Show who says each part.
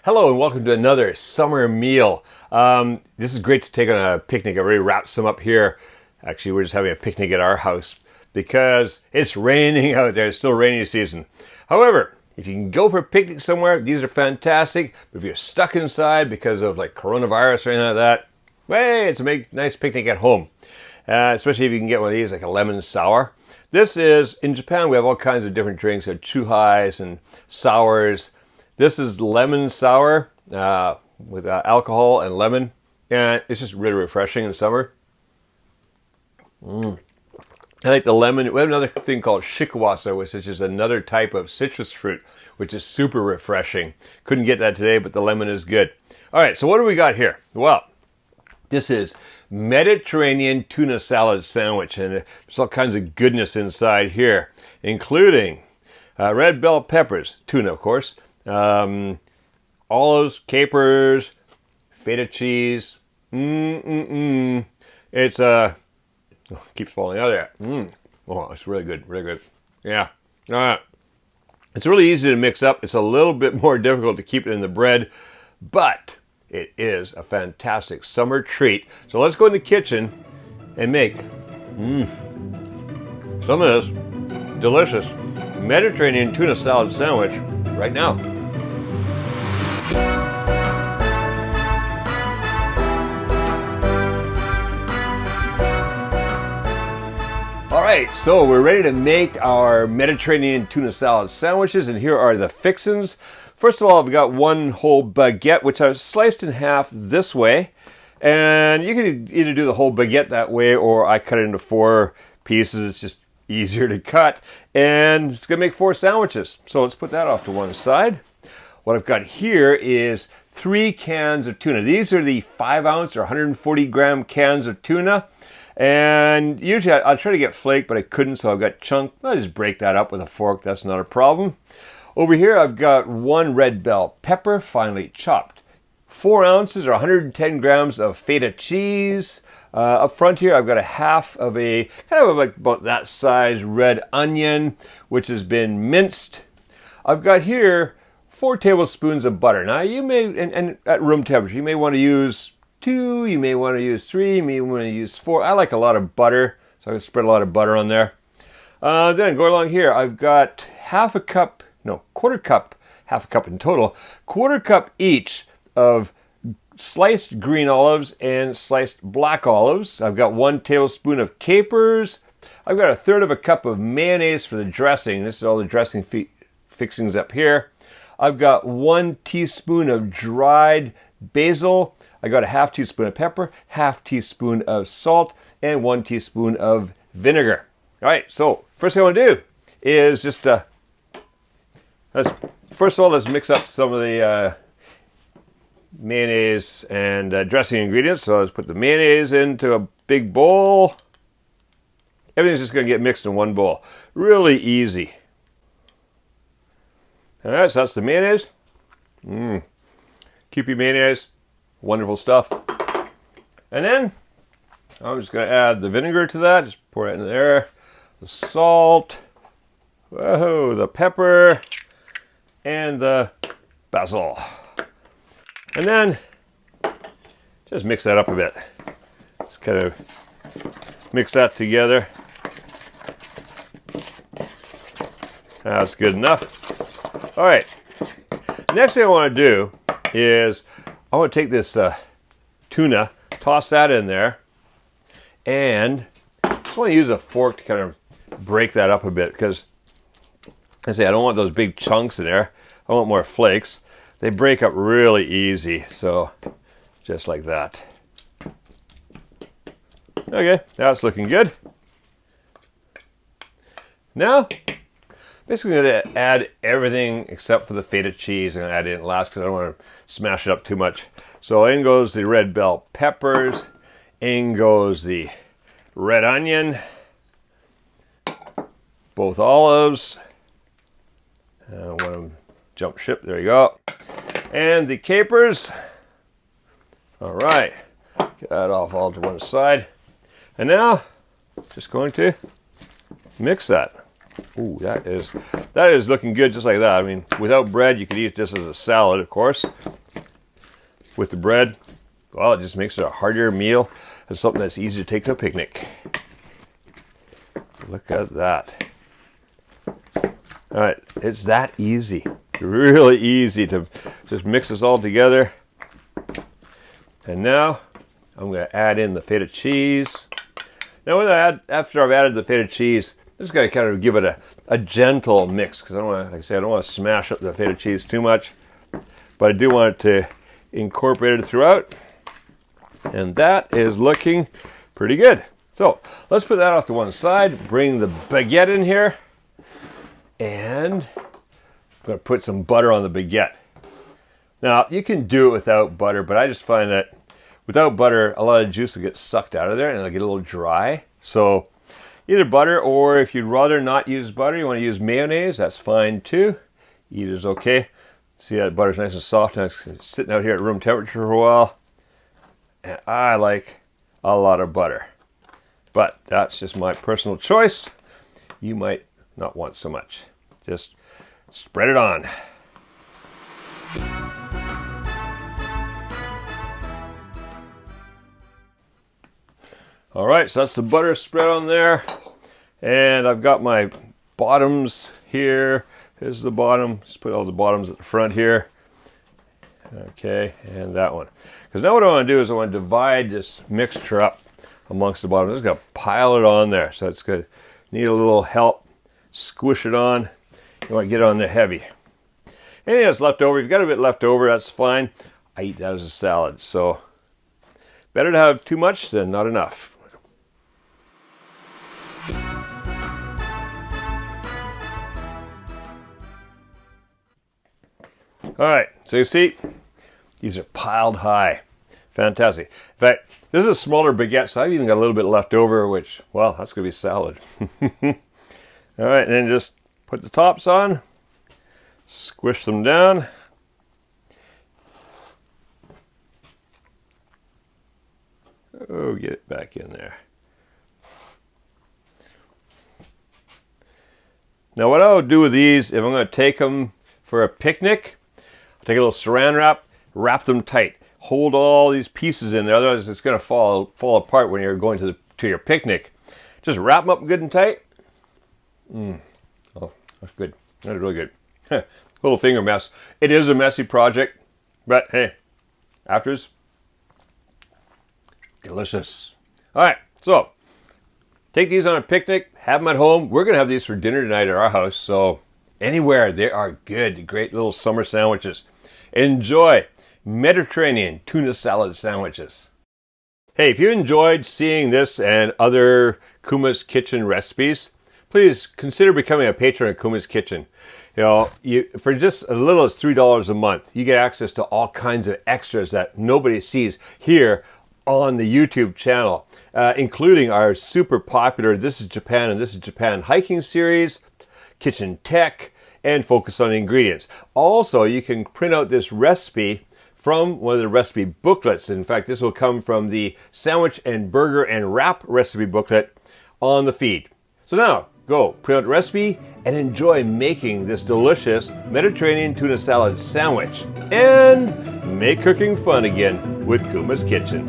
Speaker 1: Hello and welcome to another summer meal. This is great to take on a picnic. I already wrapped some up here. Actually, we're just having a picnic at our house because it's raining out there. It's still rainy season. However, if you can go for a picnic somewhere, these are fantastic. But if you're stuck inside because of like coronavirus or anything like that, hey, it's a nice picnic at home. Especially if you can get one of these, like a lemon sour. This is, in Japan, we have all kinds of different drinks, like chuhais and sours. This is lemon sour with alcohol and lemon, and it's just really refreshing in summer. I like the lemon. We have another thing called shikwasa, which is just another type of citrus fruit, which is super refreshing. Couldn't get that today, but the lemon is good. All right, so what do we got here? Well, this is Mediterranean tuna salad sandwich, and there's all kinds of goodness inside here, including red bell peppers, tuna, of course, olives, capers, feta cheese. It's keeps falling out of there. Oh, it's really good, really good. Yeah. It's really easy to mix up. It's a little bit more difficult to keep it in the bread, but it is a fantastic summer treat. So let's go in the kitchen and make some of this delicious Mediterranean tuna salad sandwich right now. All right, so we're ready to make our Mediterranean tuna salad sandwiches, and here are the fixins. First of all, I've got one whole baguette, which I've sliced in half this way. And you can either do the whole baguette that way, or I cut it into 4 pieces. It's just easier to cut. And it's going to make 4 sandwiches. So let's put that off to one side. What I've got here is 3 cans of tuna. These are the 5-ounce or 140-gram cans of tuna. And usually I'll try to get flake, but I couldn't, so I've got chunk. I'll just break that up with a fork. That's not a problem. Over here, I've got 1 red bell pepper, finely chopped. 4 ounces or 110 grams of feta cheese. Up front here, I've got a half of a, kind of like about that size, red onion, which has been minced. I've got here 4 tablespoons of butter. Now, you may, and at room temperature, you may want to use 2, you may want to use 3, you may want to use 4. I like a lot of butter, so I'm going to spread a lot of butter on there. Then going along here, I've got quarter cup, half a cup in total, quarter cup each of sliced green olives and sliced black olives. I've got 1 tablespoon of capers. I've got 1/3 cup of mayonnaise for the dressing. This is all the dressing fixings up here. I've got 1 teaspoon of dried basil. I got a half teaspoon of pepper, half teaspoon of salt, and 1 teaspoon of vinegar. All right, so first thing I want to do is just first of all, let's mix up some of the mayonnaise and dressing ingredients. So let's put the mayonnaise into a big bowl. Everything's just going to get mixed in one bowl. Really easy. All right, so that's the mayonnaise. Kewpie mayonnaise. Wonderful stuff. And then I'm just going to add the vinegar to that. Just pour it in there. The salt. Whoa, the pepper. And the basil. And then just mix that up a bit. Just kind of mix that together. That's good enough. All right. Next thing I want to do is I want to take this tuna, toss that in there, and I just want to use a fork to kind of break that up a bit because I don't want those big chunks in there. I want more flakes. They break up really easy, so just like that. Okay, that's looking good. Now, basically I'm going to add everything except for the feta cheese. I'm going to add it in last because I don't want to smash it up too much. So in goes the red bell peppers. In goes the red onion. Both olives. I want to jump ship. There you go. And the capers. All right. Get that off all to one side. And now, just going to mix that. Ooh, that is looking good just like that. I mean, without bread, you could eat this as a salad, of course. With the bread, well, it just makes it a heartier meal and something that's easy to take to a picnic. Look at that. All right, it's that easy. Really easy to just mix this all together. And now I'm going to add in the feta cheese. Now, after I've added the feta cheese, I'm just going to kind of give it a gentle mix because I don't want to, like I say, I don't want to smash up the feta cheese too much, but I do want it to incorporate it throughout. And that is looking pretty good. So let's put that off to one side. Bring the baguette in here, and I'm going to put some butter on the baguette. Now, you can do it without butter, but I just find that without butter, a lot of juice will get sucked out of there and it'll get a little dry. So either butter, or if you'd rather not use butter, you want to use mayonnaise, that's fine too. Either's okay. See, that butter's nice and soft, and it's sitting out here at room temperature for a while. And I like a lot of butter. But that's just my personal choice. You might not want so much. Just spread it on. All right, so that's the butter spread on there. And I've got my bottoms here. Here's the bottom. Just put all the bottoms at the front here. Okay, and that one. Because now what I want to do is I want to divide this mixture up amongst the bottom. I'm just going to pile it on there. So it's good. Need a little help. Squish it on. You want to get it on there heavy. Anything that's left over, if you've got a bit left over, that's fine. I eat that as a salad. So better to have too much than not enough. All right, so you see, these are piled high. Fantastic. In fact, this is a smaller baguette, so I've even got a little bit left over, which, well, that's going to be salad. All right, and then just put the tops on, squish them down. Oh, get it back in there. Now, what I'll do with these, if I'm going to take them for a picnic, I'll take a little saran wrap, wrap them tight. Hold all these pieces in there, otherwise it's going to fall apart when you're going to your picnic. Just wrap them up good and tight. Oh, that's good. That's really good. Little finger mess. It is a messy project, but hey, afterwards, delicious. All right, so take these on a picnic, have them at home. We're going to have these for dinner tonight at our house, so anywhere, they are good. Great little summer sandwiches. Enjoy Mediterranean tuna salad sandwiches. Hey, if you enjoyed seeing this and other Kuma's Kitchen recipes, please consider becoming a patron of Kuma's Kitchen. You know, for just as little as $3 a month, you get access to all kinds of extras that nobody sees here on the YouTube channel, including our super popular This is Japan and This is Japan hiking series, kitchen tech, and focus on ingredients. Also, you can print out this recipe from one of the recipe booklets. In fact, this will come from the sandwich and burger and wrap recipe booklet on the feed. So now, go print out the recipe and enjoy making this delicious Mediterranean tuna salad sandwich. And make cooking fun again with Kuma's Kitchen.